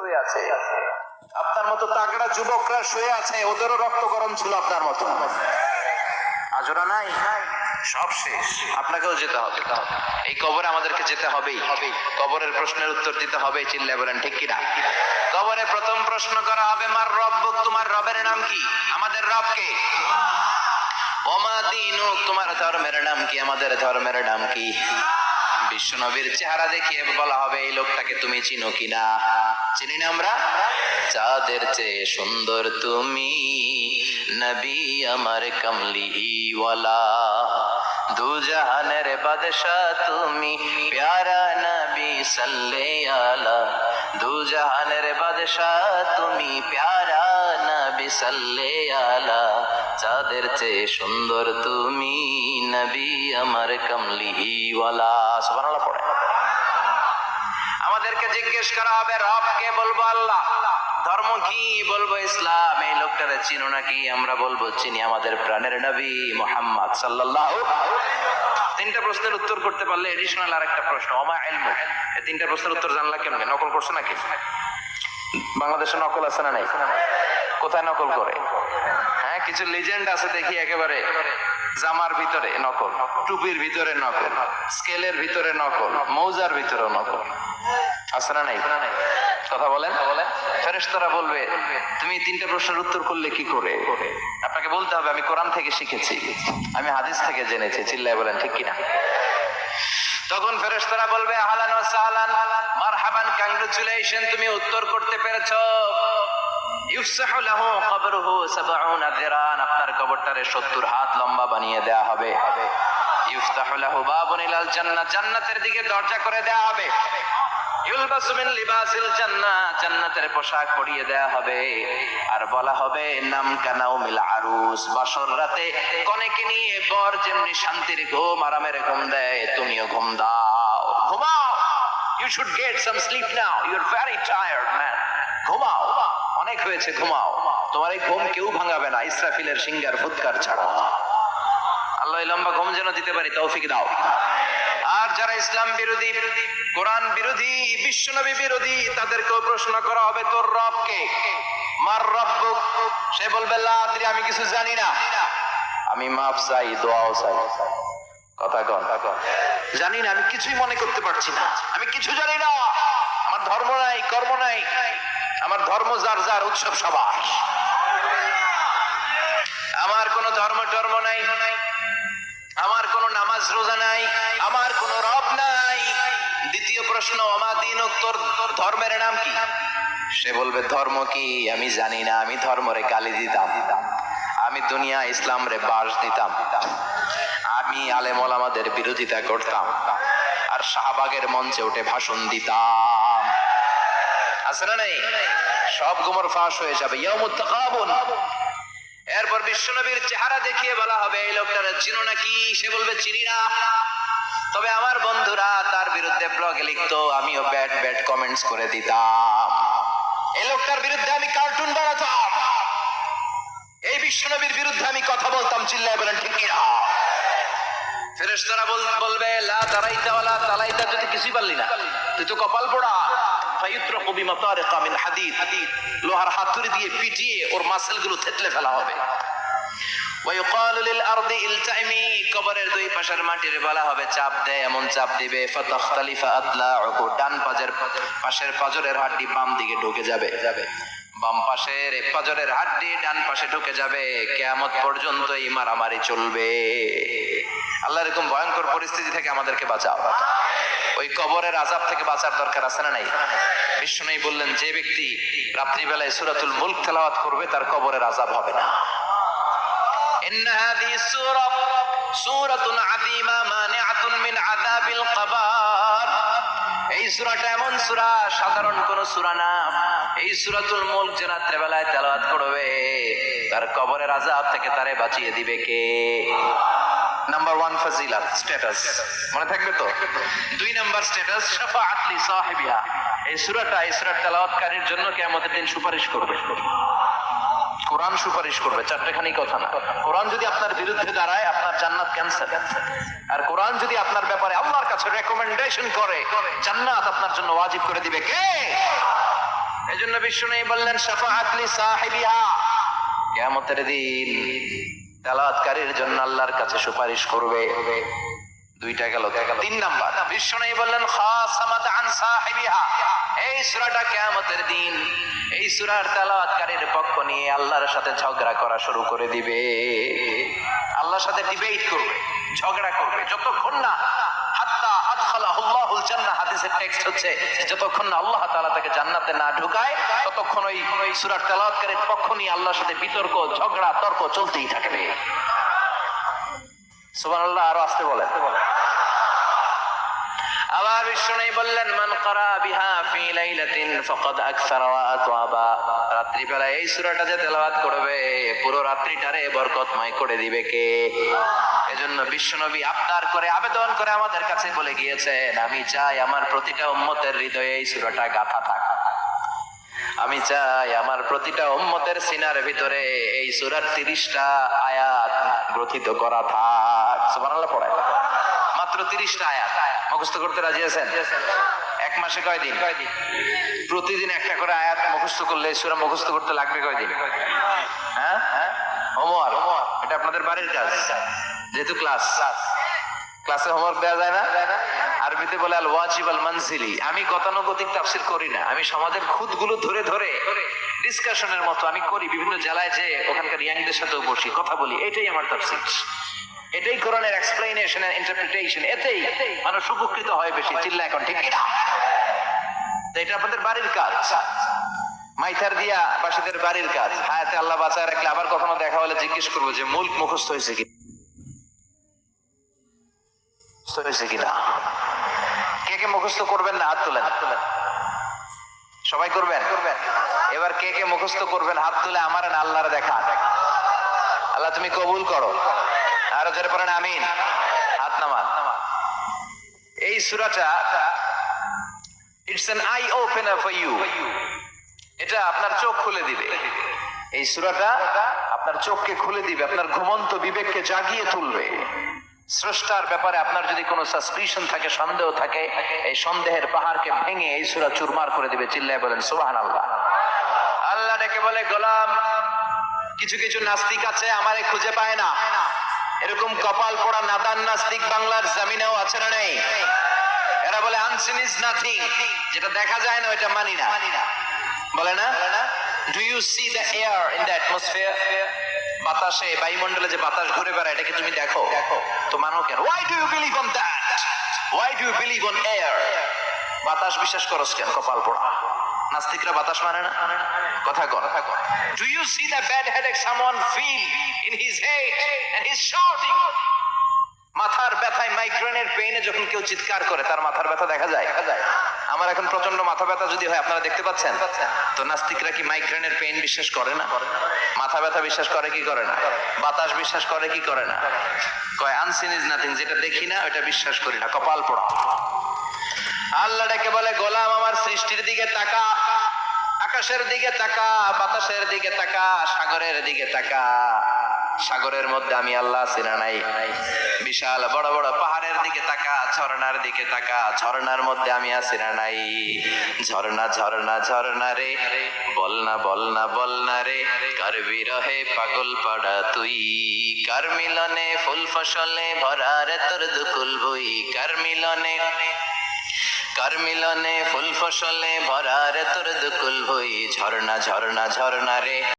শুয়ে আছে, আপনার মতো তাগড়া যুবকরা শুয়ে আছে, ওদেরও রক্ত গরম ছিল আপনার মতো। আজরা নাই, সব শেষ। আপনাকেও যেতে হবে, এই কবরে আমাদেরকে যেতে হবেই। কবরের প্রশ্নের উত্তর দিতে হবে, চিল্লায় বলেন ঠিক কিনা? কবরে প্রথম প্রশ্ন করা হবে, মার রব্বুক, তোমার রবের নাম কি? আমাদের রব কে? ওমা দীনুক, তোমার ধর্মের নাম কি? আমাদের ধর্মের নাম কি? বিশ্বনবীর চেহারা দেখিয়ে বলা হবে, এই লোকটাকে তুমি চিনো কিনা? চিনি না আমরা? চাঁদের চেয়ে সুন্দর তুমি, নবী আমার কমলিওয়ালা, দু জাহানের বাদশাহ তুমি, প্যারা নবী সাল্লাল্লাহু আলা, দু জাহানের বাদশাহ তুমি, প্যারা নবী সাল্লাল্লাহু আলা, চাঁদের চেয়ে সুন্দর তুমি, নবী আমার কমলিওয়ালা। সুবহানাল্লাহ পড়ে। আমাদেরকে জিজ্ঞেস করা হবে, রব কে? বলবো আল্লাহ। ধর্ম কি? বলবো ইসলাম। এই লোকটারে চিনো নাকি? আমরা বলবো চিনি, আমাদের প্রাণের নবী মুহাম্মদ সাল্লাল্লাহু। তিনটা প্রশ্নের উত্তর করতে পারলে এডিশনাল আরেকটা প্রশ্ন, ওমা ইলমুক। এই তিনটা প্রশ্নের উত্তর জানলা কেমনে? নকল করছে নাকি? বাংলাদেশে নকল আছে না নাই? কোথায় নকল করে? হ্যাঁ, কিছু লিজেন্ড আছে দেখি, একেবারে জামার ভিতরে নকল, টুপির ভিতরে নকল, স্কেলের ভিতরে নকল, মৌজার ভিতরে নকল। আছে না নাই? কথা বলেন। ফেরেশতারা বলবে, তুমি তিনটা প্রশ্নের উত্তর করলে কি করে? আপনাকে বলতে হবে, আমি কোরআন থেকে শিখেছি, আমি হাদিস থেকে জেনেছি। চিল্লায় বলেন ঠিক কিনা? তখন ফেরেশতারা বলবে, আহলান ওয়া সাহলান, মারহাবান, কংগ্রাচুলেশন, তুমি উত্তর করতে পেরেছো। ইফসাহু লাহু কবরুহু ৭০ যিরান, আপনার কবরটারে ৭০ হাত লম্বা বানিয়ে দেয়া হবে। ইফতাহু লাহু বাবুন ইলাল জান্নাহ, জান্নাতের দিকে দরজা করে দেয়া হবে। ইউলবাসু মিন লিবাসিল জান্নাহ, জান্নাতের পোশাক পরিয়ে দেয়া হবে। আর বলা হবে, নাম কানাউমিল আরুস, বাসর রাতে কনেকে নিয়ে বর যেমনি শান্তির ঘুম, আরামের ঘুম দেয়, তুমিও ঘুম দাও, ঘুমাও। You should get some sleep now, you're very tired man, ঘুমাও, অনেক হয়েছে, ঘুমাও। তোমার এই ঘুম কেউ ভাঙাবে না, ইসরাফিলের সিঙ্গার ফুৎকার ছাড়া। আল্লাহ লম্বা ঘুম যেন দিতে পারি, তৌফিক দাও। আর যারা ইসলাম বিরোধী, কোরআন বিরোধী, বিশ্বনবী বিরোধী, তাদেরকেও প্রশ্ন করা হবে, তোর রব কে? মার রব্বুক, সে বলবে লা আদরি, আমি কিছু জানি না, আমি মাফ চাই, দোয়াও চাই। কথা কন, জানি না, আমি কিছুই মনে করতে পারছি না, আমি কিছু জানি না, আমার ধর্ম নাই, কর্ম নাই, আমার ধর্ম যার যার, উৎসব সবার, আমার কোনো ধর্ম টর্ম নাই, আমার কোনো নামাজ রোজা নাই, আমার কোনো রব নাই। দ্বিতীয় প্রশ্ন, ওমা দীনুক, তোর ধর্মের নাম কি? সে বলবে, ধর্ম কি? আমি জানি না, আমি ধর্মরে গালি দিতাম, আমি দুনিয়া ইসলাম রে বাস দিতাম, আমি আলেম ওলামাদের বিরোধিতা করতাম, আর শাহবাগের মঞ্চে উঠে ভাষণ দিতাম। আছে না নাই? সব গুমর ফাঁস হয়ে যাবে, ইয়াউমুত তাকাবুন। এরপর বিশ্বনবীর চেহারা দেখিয়ে বলা হবে, এই লোকটার চিনো নাকি? সে বলবে, চিনি না, তবে আমার বন্ধুরা তার বিরুদ্ধে ব্লগে লিখতো, আমিও ব্যাড ব্যাড কমেন্টস করে দিতাম, এই লোকটার বিরুদ্ধে আমি কার্টুন বানাতাম, এই বিশ্বনবীর বিরুদ্ধে আমি কথা বলতাম। চিল্লায় বলেন ঠিক কিনা? ফেরেশতারা বলবে, লা দারাইতা ওয়ালা তালাইতা, তুই কিছুই পারলি না, তুই তো কপাল পোড়া। ফায়ুত্রাকু বিমাতারিকা মিন হাদিদ, লোহার হাতুড়ি দিয়ে পিটিয়ে ওর মাসেলগুলো থেতলে ফেলা হবে। ওয়ায়ুকালু লিল আরদি ইলতাইমি, কবরের দুই পাশের মাটির বলা হবে, চাপ দে, এমন চাপ দিবে, ফাতাখতালিফা আদলাউহু, ডান পাশের পাজরের হাড়টি বাম দিকে ঢুকে যাবে, বাম পাশের পাজরের হাড়টি ডান পাশে ঢুকে যাবে, কিয়ামত পর্যন্ত এই মারামারি চলবে। আল্লাহ, এরকম ভয়ঙ্কর পরিস্থিতি থেকে আমাদেরকে বাঁচাও। ওই কবরের আযাব থেকে বাঁচার দরকার আছে না নাই? বিশ্বনবী বললেন, যে ব্যক্তি রাত্রিবেলায় সূরাতুল মুলক তেলাওয়াত করবে, তার কবরের আযাব হবে না। ইন্না হাযিহি সূরাতুন আযীমা মানিআতুন মিন আযাবিল কবর, এই সূরাটা এমন সূরা, সাধারণ কোন সূরা না। এই সূরাতুল মুলক যে রাত্রিবেলায় তেলাওয়াত করবে, তার কবরের আযাব থেকে তারে বাঁচিয়ে দিবে কে? নাম্বার 1 ফাজিলাত, স্ট্যাটাস, মনে থাকবে তো? 2 নাম্বার স্ট্যাটাস, শাফাআত লি সাহিবিহা, এই সূরাটা, এই সূরার তেলাওয়াতকারীর জন্য কিয়ামতের দিন সুপারিশ করবে, কোরআন সুপারিশ করবে। চারটেখানি কথা না। কোরআন যদি আপনার বিরুদ্ধে দাঁড়ায়, আপনার জান্নাত ক্যান্সেল। আর কোরআন যদি আপনার ব্যাপারে আল্লাহর কাছে রেকমেন্ডেশন করে, জান্নাত আপনার জন্য ওয়াজিব করে দিবে কে? এজন্য বিষ্ণু বললেন শাফাআত লি সাহিবিহা, কিয়ামতের দিন তেলাওয়াতকারীর জন্য আল্লাহর কাছে সুপারিশ করবে। দুইটা গেল। তিন নাম্বার বিষ্ণু বললেন খাসামাত আন সাহিবিহা, এই সূরাটা কিয়ামতের দিন এই সূরার তেলাওয়াতকারীর পক্ষ নিয়ে আল্লাহর সাথে ঝগড়া করা শুরু করে দিবে। আল্লাহর সাথে ডিবেট করবে, ঝগড়া করবে, যতক্ষণ না হাত্তা আদখালাহুল্লাহুল জান্নাহ। হাদিসের টেক্সট হচ্ছে যতক্ষণ না আল্লাহ তাআলা তাকে জান্নাতে না ঢুকায় ততক্ষণ ওই সূরার তেলাওয়াতকারীর পক্ষ নিয়ে আল্লাহর সাথে বিতর্ক, ঝগড়া, তর্ক চলতেই থাকবে। সুবহানাল্লাহ। আরো আস্তে বলেন। আবার বিষ্ণু বললেন মান ক্বারা বিহা ফি লাইলাতিন ফাকাদ আকসারা ওয়া আতওয়াবা, রাত্রি বেলায় এই সূরাটা যে তেলাওয়াত করবে পুরো রাত্রিটারে বরকতময় করে দিবে কে? এজন্য বিশ্বনবী আবদার করে আবেদন করে আমাদের কাছে বলে গিয়েছেন, আমি চাই আমার প্রতিটা উম্মতের হৃদয়ে এই সূরাটা গাঁথা থাক। আমি চাই আমার প্রতিটা উম্মতের সিনার ভিতরে এই সূরার 30টা আয়াত গ্রথিত করা থাক। সুবহানাল্লাহ। পড়ায় মাত্র 30টা আয়াত মুখস্থ করতে রাজি আছেন? এক মাসে কয়দিন? প্রতিদিন একটা করে আয়াত মুখস্থ করলে সূরা মুখস্থ করতে লাগবে কয়দিন? হ্যাঁ, হোমওয়ার্ক। এটা আপনাদের বাড়ির কাজ, যেহেতু ক্লাসে হোমওয়ার্ক দেওয়া যায় না। আরবিতে বলে আল ওয়াজিব আল মানজিলি। আমি গতানুগতিক তাফসীর করি না, আমি সমাজের খুঁতগুলো ধরে ধরে ডিসকাশনের মতো আমি করি। বিভিন্ন জেলায় যে ওখানকার ইয়াংদের সাথেও বসি, কথা বলি, এটাই আমার তাফসীর, এটাই কোরআনের এক্সপ্লেনেশন এন্ড ইন্টারপ্রিটেশন। এতেই মানুষ উপকৃত হয় বেশি। চিল্লা এখন ঠিক না? এটা আপনাদের বাড়ির কাজ, মাইথার দিয়া বাসীদের বাড়ির কাজ। হায়াতে আল্লাহ বাঁচায় রাখলে আবার কখনো দেখা হলে জিজ্ঞেস করবো যে মুল্ক মুখস্থ হয়েছে কিনা। কে কে মুখস্থ করবেন না হাত তোলেন। সবাই করবেন? এবার কে কে মুখস্থ করবেন হাত তুলে আমার আল্লাহর দেখা। আল্লাহ তুমি কবুল করো। আরো জোরে পড়েন আমিন। হাত নামান। এই সূরাটা it's an eye opener for you. এটা আপনার চোখ খুলে দিবে। এই সূরাটা আপনার চোখকে খুলে দিবে, আপনার ঘুমন্ত বিবেককে জাগিয়ে তুলবে। স্রষ্টার ব্যাপারে আপনার যদি কোনো সাসপিশন থাকে, সন্দেহ থাকে, এই সন্দেহের পাহাড়কে ভেঙে এই সূরা চুরমার করে দিবে। চিল্লায় বলেন সুবহানাল্লাহ। আল্লাহ ডেকে বলে, গোলাম কিছু কিছু নাস্তিক আছে আমারে খুঁজে পায় না। এরকম কপাল পোড়া নাদান নাস্তিক বাংলার জমিনেও আছে না নেই? এরা বলে আনসিন ইজ নাথিং, যেটা দেখা যায় না ওইটা মানি না। বলে না? Do you see the air in the atmosphere? বাতাসে, বায়ুমণ্ডলে যে বাতাস ঘুরে বেড়ায় এটাকে তুমি দেখো? তো মানো কেন? Why do you believe on that? Why do you believe on air? বাতাস বিশ্বাস করস কেন? কপাল পোড়া নাস্তিকরা বাতাস মানে না। কথা কর। Do you see the bad headache someone feel in his head and he's shouting? মাথার ব্যথায়, মাইগ্রেনের পেইনে যখন কেউ চিৎকার করে তার মাথার ব্যথা দেখা যায়। আমার এখন প্রচন্ড মাথা ব্যথা যদি হয়, আপনারা দেখতে পাচ্ছেন তো নাস্তিকরা কি মাইগ্রেনের পেইন বিশ্বাস করে না? মাথা ব্যথা বিশ্বাস করে কি করে না? বাতাস বিশ্বাস করে কি করে না? কয় আনসিন ইজ নাথিং, যেটা দেখি না ওটা বিশ্বাস করি না। কপাল পোড়া। আল্লাহ ডেকে বলে, গোলাম আমার সৃষ্টির দিকে তাকা, আকাশের দিকে তাকা, বাতাসের দিকে তাকা, সাগরের দিকে তাকা। সাগরের মধ্যে আমি আল্লাহ আছি না নাই? বিশাল বড় বড় পাহাড়ের দিকে তাকা, ঝর্ণার দিকে তাকা, ঝর্ণার মধ্যে আমি আছি না নাই? ঝর্ণা ঝর্ণা ঝর্ণা রে, বলনা বলনা বলনা রে, কার বিরহে পাগল পাড়া তুই, কার মিলনে ফুল ফসলে ভরা রে তোর দুকুল ভুই, কার মিলনে ফুল ফসলে ভরা রে তোর দুকুল ভুই। ঝর্ণা ঝর্ণা ঝর্ণা রে।